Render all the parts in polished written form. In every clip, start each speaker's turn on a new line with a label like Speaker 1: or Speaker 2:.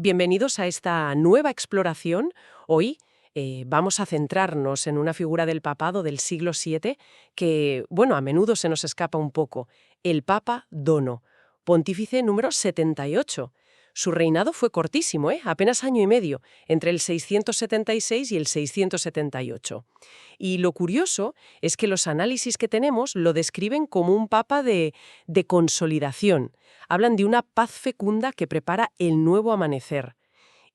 Speaker 1: Bienvenidos a esta nueva exploración. Hoy vamos a centrarnos en una figura del papado del siglo VII que, bueno, a menudo se nos escapa un poco. El Papa Dono, pontífice número 78. Su reinado fue cortísimo, apenas año y medio, entre el 676 y el 678. Y lo curioso es que los análisis que tenemos lo describen como un papa de consolidación. Hablan de una paz fecunda que prepara el nuevo amanecer.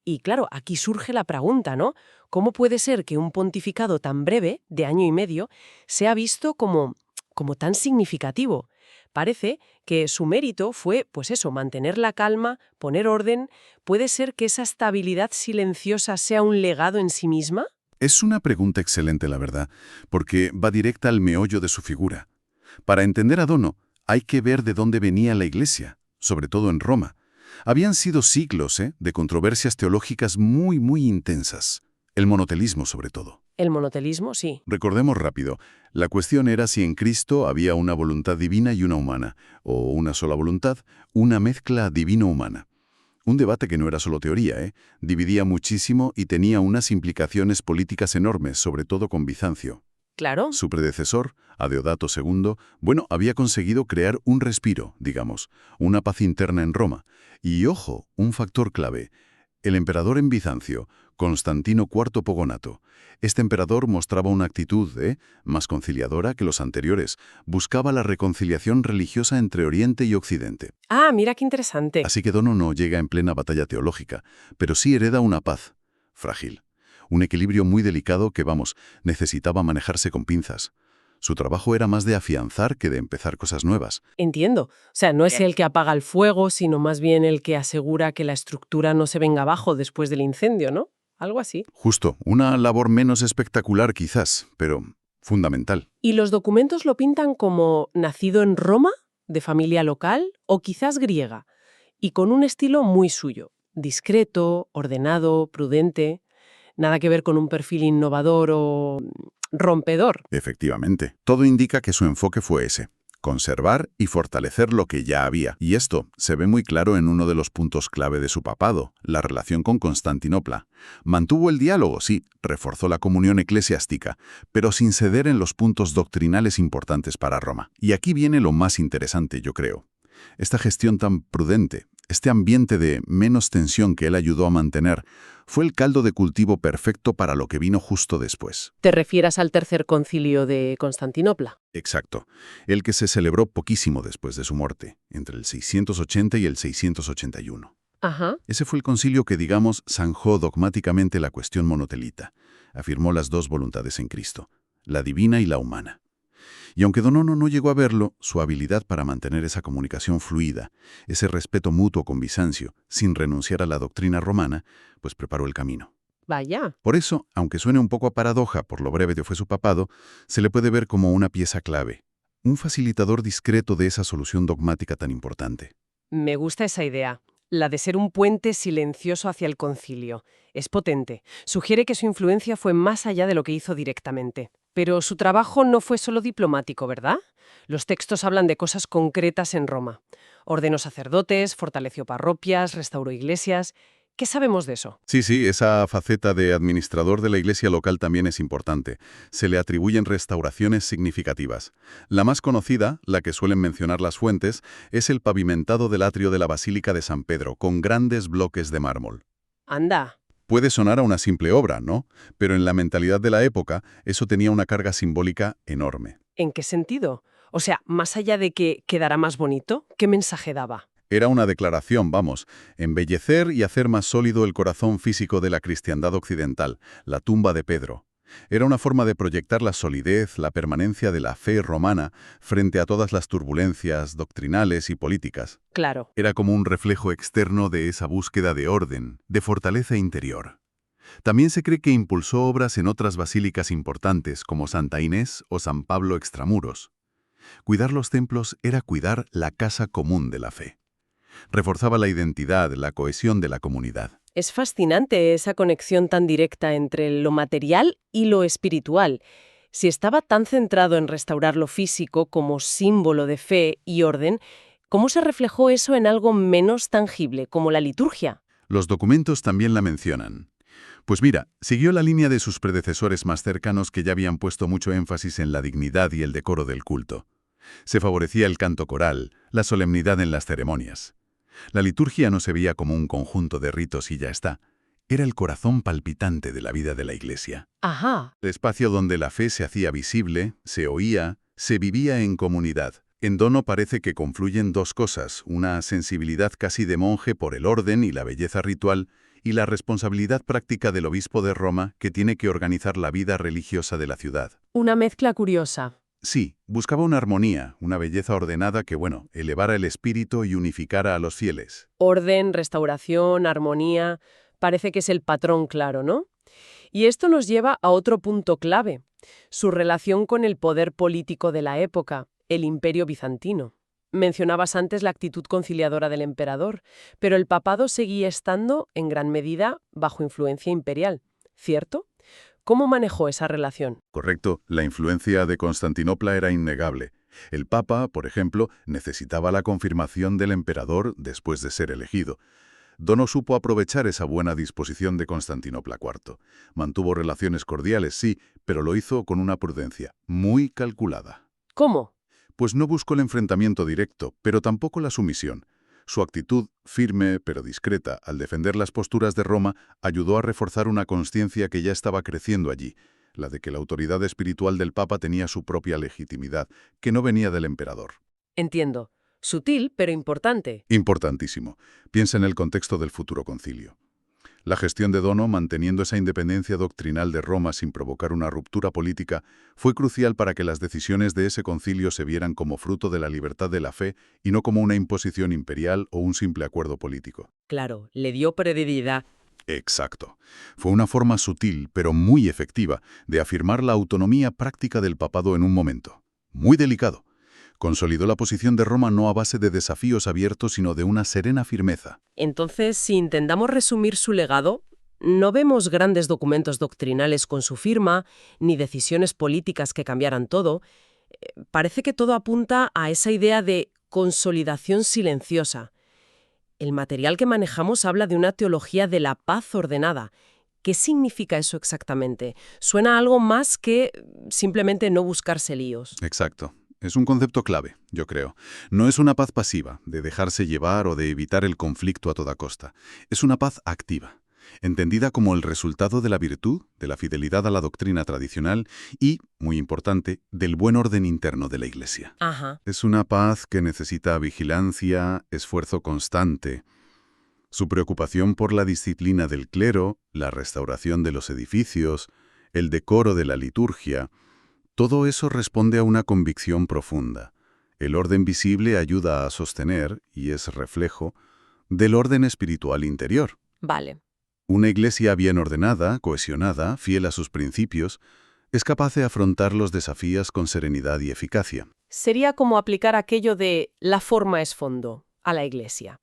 Speaker 1: Y claro, aquí surge la pregunta, ¿no? ¿Cómo puede ser que un pontificado tan breve, de año y medio, sea visto como tan significativo? Parece que su mérito fue, pues eso, mantener la calma, poner orden. ¿Puede ser que esa estabilidad silenciosa sea un legado en sí misma?
Speaker 2: Es una pregunta excelente, la verdad, porque va directa al meollo de su figura. Para entender a Dono, hay que ver de dónde venía la Iglesia, sobre todo en Roma. Habían sido siglos de controversias teológicas muy intensas. El monotelismo, sobre todo.
Speaker 1: El monotelismo, sí.
Speaker 2: Recordemos rápido, la cuestión era si en Cristo había una voluntad divina y una humana, o una sola voluntad, una mezcla divino-humana. Un debate que no era solo teoría, dividía muchísimo y tenía unas implicaciones políticas enormes, sobre todo con Bizancio.
Speaker 1: Claro.
Speaker 2: Su predecesor, Adeodato II, había conseguido crear un respiro, digamos, una paz interna en Roma. Y ojo, un factor clave. El emperador en Bizancio, Constantino IV Pogonato. Este emperador mostraba una actitud más conciliadora que los anteriores. Buscaba la reconciliación religiosa entre Oriente y Occidente.
Speaker 1: Ah, mira qué interesante.
Speaker 2: Así que Dono no llega en plena batalla teológica, pero sí hereda una paz frágil. Un equilibrio muy delicado que, necesitaba manejarse con pinzas. Su trabajo era más de afianzar que de empezar cosas nuevas.
Speaker 1: Entiendo. O sea, no es el que apaga el fuego, sino más bien el que asegura que la estructura no se venga abajo después del incendio, ¿no? Algo así.
Speaker 2: Justo, una labor menos espectacular quizás, pero fundamental.
Speaker 1: ¿Y los documentos lo pintan como nacido en Roma, de familia local o quizás griega? Y con un estilo muy suyo, discreto, ordenado, prudente, nada que ver con un perfil innovador o rompedor.
Speaker 2: Efectivamente, todo indica que su enfoque fue ese. Conservar y fortalecer lo que ya había. Y esto se ve muy claro en uno de los puntos clave de su papado, la relación con Constantinopla. Mantuvo el diálogo, sí, reforzó la comunión eclesiástica, pero sin ceder en los puntos doctrinales importantes para Roma. Y aquí viene lo más interesante, yo creo. Esta gestión tan prudente, este ambiente de menos tensión que él ayudó a mantener, fue el caldo de cultivo perfecto para lo que vino justo después.
Speaker 1: ¿Te refieras al tercer concilio de Constantinopla?
Speaker 2: Exacto, el que se celebró poquísimo después de su muerte, entre el 680 y el 681.
Speaker 1: Ajá.
Speaker 2: Ese fue el concilio que, zanjó dogmáticamente la cuestión monotelita. Afirmó las dos voluntades en Cristo, la divina y la humana. Y aunque Dono no llegó a verlo, su habilidad para mantener esa comunicación fluida, ese respeto mutuo con Bizancio, sin renunciar a la doctrina romana, pues preparó el camino.
Speaker 1: Vaya.
Speaker 2: Por eso, aunque suene un poco a paradoja por lo breve que fue su papado, se le puede ver como una pieza clave, un facilitador discreto de esa solución dogmática tan importante.
Speaker 1: Me gusta esa idea, la de ser un puente silencioso hacia el concilio. Es potente. Sugiere que su influencia fue más allá de lo que hizo directamente. Pero su trabajo no fue solo diplomático, ¿verdad? Los textos hablan de cosas concretas en Roma. Ordenó sacerdotes, fortaleció parroquias, restauró iglesias. ¿Qué sabemos de eso?
Speaker 2: Sí, esa faceta de administrador de la iglesia local también es importante. Se le atribuyen restauraciones significativas. La más conocida, la que suelen mencionar las fuentes, es el pavimentado del atrio de la Basílica de San Pedro, con grandes bloques de mármol.
Speaker 1: Anda.
Speaker 2: Puede sonar a una simple obra, ¿no? Pero en la mentalidad de la época, eso tenía una carga simbólica enorme.
Speaker 1: ¿En qué sentido? O sea, más allá de que quedara más bonito, ¿qué mensaje daba?
Speaker 2: Era una declaración, embellecer y hacer más sólido el corazón físico de la cristiandad occidental, la tumba de Pedro. Era una forma de proyectar la solidez, la permanencia de la fe romana frente a todas las turbulencias doctrinales y políticas.
Speaker 1: Claro.
Speaker 2: Era como un reflejo externo de esa búsqueda de orden, de fortaleza interior. También se cree que impulsó obras en otras basílicas importantes como Santa Inés o San Pablo Extramuros. Cuidar los templos era cuidar la casa común de la fe. Reforzaba la identidad, la cohesión de la comunidad.
Speaker 1: Es fascinante esa conexión tan directa entre lo material y lo espiritual. Si estaba tan centrado en restaurar lo físico como símbolo de fe y orden, ¿cómo se reflejó eso en algo menos tangible, como la liturgia?
Speaker 2: Los documentos también la mencionan. Pues mira, siguió la línea de sus predecesores más cercanos que ya habían puesto mucho énfasis en la dignidad y el decoro del culto. Se favorecía el canto coral, la solemnidad en las ceremonias. La liturgia no se veía como un conjunto de ritos y ya está. Era el corazón palpitante de la vida de la Iglesia.
Speaker 1: Ajá.
Speaker 2: El espacio donde la fe se hacía visible, se oía, se vivía en comunidad. En Dono parece que confluyen dos cosas, una sensibilidad casi de monje por el orden y la belleza ritual, y la responsabilidad práctica del obispo de Roma que tiene que organizar la vida religiosa de la ciudad.
Speaker 1: Una mezcla curiosa.
Speaker 2: Sí, buscaba una armonía, una belleza ordenada que, elevara el espíritu y unificara a los fieles.
Speaker 1: Orden, restauración, armonía. Parece que es el patrón claro, ¿no? Y esto nos lleva a otro punto clave, su relación con el poder político de la época, el Imperio Bizantino. Mencionabas antes la actitud conciliadora del emperador, pero el papado seguía estando, en gran medida, bajo influencia imperial, ¿cierto? ¿Cómo manejó esa relación?
Speaker 2: Correcto, la influencia de Constantinopla era innegable. El Papa, por ejemplo, necesitaba la confirmación del emperador después de ser elegido. Dono supo aprovechar esa buena disposición de Constantinopla IV. Mantuvo relaciones cordiales, sí, pero lo hizo con una prudencia muy calculada.
Speaker 1: ¿Cómo?
Speaker 2: Pues no buscó el enfrentamiento directo, pero tampoco la sumisión. Su actitud, firme pero discreta, al defender las posturas de Roma, ayudó a reforzar una consciencia que ya estaba creciendo allí, la de que la autoridad espiritual del Papa tenía su propia legitimidad, que no venía del emperador.
Speaker 1: Entiendo. Sutil, pero importante.
Speaker 2: Importantísimo. Piensa en el contexto del futuro concilio. La gestión de Dono, manteniendo esa independencia doctrinal de Roma sin provocar una ruptura política, fue crucial para que las decisiones de ese concilio se vieran como fruto de la libertad de la fe y no como una imposición imperial o un simple acuerdo político.
Speaker 1: Claro, le dio prioridad.
Speaker 2: Exacto. Fue una forma sutil, pero muy efectiva, de afirmar la autonomía práctica del papado en un momento muy delicado. Consolidó la posición de Roma no a base de desafíos abiertos, sino de una serena firmeza.
Speaker 1: Entonces, si intentamos resumir su legado, no vemos grandes documentos doctrinales con su firma, ni decisiones políticas que cambiaran todo. Parece que todo apunta a esa idea de consolidación silenciosa. El material que manejamos habla de una teología de la paz ordenada. ¿Qué significa eso exactamente? Suena a algo más que simplemente no buscarse líos.
Speaker 2: Exacto. Es un concepto clave, yo creo. No es una paz pasiva, de dejarse llevar o de evitar el conflicto a toda costa. Es una paz activa, entendida como el resultado de la virtud, de la fidelidad a la doctrina tradicional y, muy importante, del buen orden interno de la Iglesia.
Speaker 1: Ajá.
Speaker 2: Es una paz que necesita vigilancia, esfuerzo constante. Su preocupación por la disciplina del clero, la restauración de los edificios, el decoro de la liturgia, todo eso responde a una convicción profunda. El orden visible ayuda a sostener, y es reflejo, del orden espiritual interior.
Speaker 1: Vale.
Speaker 2: Una iglesia bien ordenada, cohesionada, fiel a sus principios, es capaz de afrontar los desafíos con serenidad y eficacia.
Speaker 1: Sería como aplicar aquello de la forma es fondo a la Iglesia.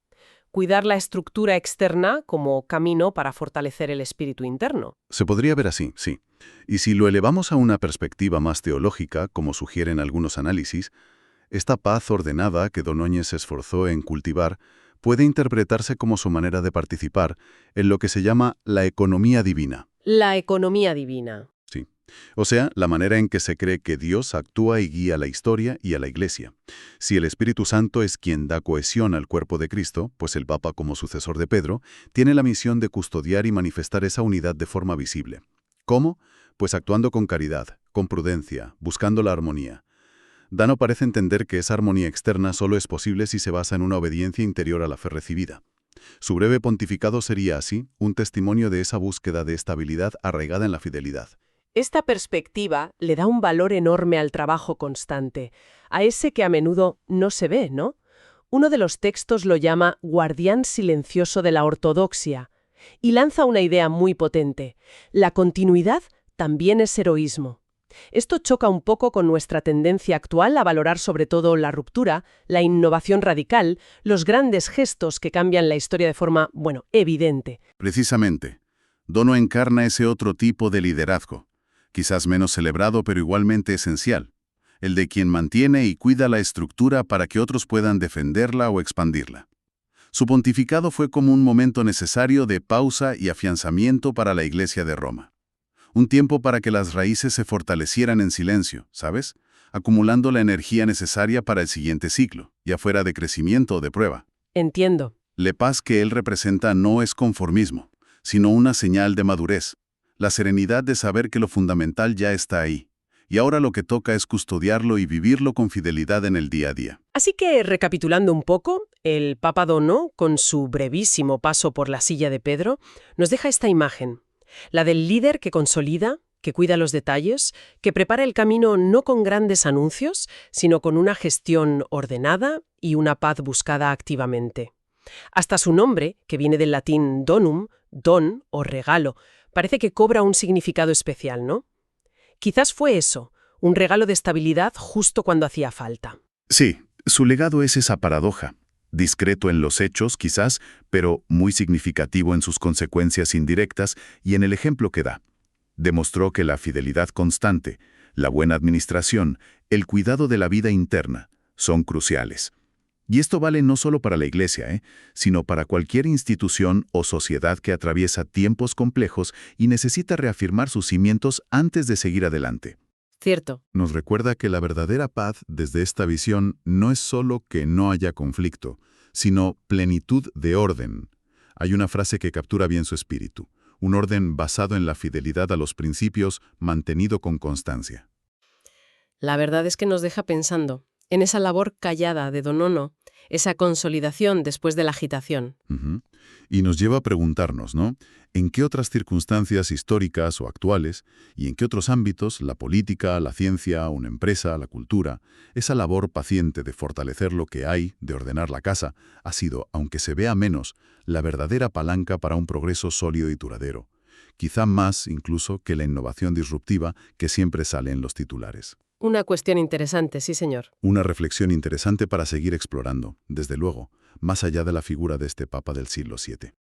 Speaker 1: Cuidar la estructura externa como camino para fortalecer el espíritu interno.
Speaker 2: Se podría ver así, sí. Y si lo elevamos a una perspectiva más teológica, como sugieren algunos análisis, esta paz ordenada que Donóñez se esforzó en cultivar puede interpretarse como su manera de participar en lo que se llama la economía divina.
Speaker 1: La economía divina.
Speaker 2: Sí. O sea, la manera en que se cree que Dios actúa y guía a la historia y a la Iglesia. Si el Espíritu Santo es quien da cohesión al cuerpo de Cristo, pues el Papa, como sucesor de Pedro, tiene la misión de custodiar y manifestar esa unidad de forma visible. ¿Cómo? Pues actuando con caridad, con prudencia, buscando la armonía. Dano parece entender que esa armonía externa solo es posible si se basa en una obediencia interior a la fe recibida. Su breve pontificado sería así un testimonio de esa búsqueda de estabilidad arraigada en la fidelidad.
Speaker 1: Esta perspectiva le da un valor enorme al trabajo constante, a ese que a menudo no se ve, ¿no? Uno de los textos lo llama guardián silencioso de la ortodoxia y lanza una idea muy potente. La continuidad también es heroísmo. Esto choca un poco con nuestra tendencia actual a valorar sobre todo la ruptura, la innovación radical, los grandes gestos que cambian la historia de forma, evidente.
Speaker 2: Precisamente, Dono encarna ese otro tipo de liderazgo, quizás menos celebrado pero igualmente esencial, el de quien mantiene y cuida la estructura para que otros puedan defenderla o expandirla. Su pontificado fue como un momento necesario de pausa y afianzamiento para la Iglesia de Roma. Un tiempo para que las raíces se fortalecieran en silencio, ¿sabes? Acumulando la energía necesaria para el siguiente ciclo, ya fuera de crecimiento o de prueba.
Speaker 1: Entiendo.
Speaker 2: La paz que él representa no es conformismo, sino una señal de madurez, la serenidad de saber que lo fundamental ya está ahí, y ahora lo que toca es custodiarlo y vivirlo con fidelidad en el día a día.
Speaker 1: Así que, recapitulando un poco, el Papa Donó, con su brevísimo paso por la silla de Pedro, nos deja esta imagen, la del líder que consolida, que cuida los detalles, que prepara el camino no con grandes anuncios, sino con una gestión ordenada y una paz buscada activamente. Hasta su nombre, que viene del latín donum, don o regalo, parece que cobra un significado especial, ¿no? Quizás fue eso, un regalo de estabilidad justo cuando hacía falta.
Speaker 2: Sí, su legado es esa paradoja. Discreto en los hechos, quizás, pero muy significativo en sus consecuencias indirectas y en el ejemplo que da. Demostró que la fidelidad constante, la buena administración, el cuidado de la vida interna, son cruciales. Y esto vale no solo para la Iglesia, sino para cualquier institución o sociedad que atraviesa tiempos complejos y necesita reafirmar sus cimientos antes de seguir adelante.
Speaker 1: Cierto.
Speaker 2: Nos recuerda que la verdadera paz desde esta visión no es solo que no haya conflicto, sino plenitud de orden. Hay una frase que captura bien su espíritu, un orden basado en la fidelidad a los principios mantenido con constancia.
Speaker 1: La verdad es que nos deja pensando en esa labor callada de Don Ono, esa consolidación después de la agitación.
Speaker 2: Y nos lleva a preguntarnos, ¿no? ¿En qué otras circunstancias históricas o actuales, y en qué otros ámbitos, la política, la ciencia, una empresa, la cultura, esa labor paciente de fortalecer lo que hay, de ordenar la casa, ha sido, aunque se vea menos, la verdadera palanca para un progreso sólido y duradero? Quizá más, incluso, que la innovación disruptiva que siempre sale en los titulares.
Speaker 1: Una cuestión interesante, sí, señor.
Speaker 2: Una reflexión interesante para seguir explorando, desde luego, más allá de la figura de este Papa del siglo VII.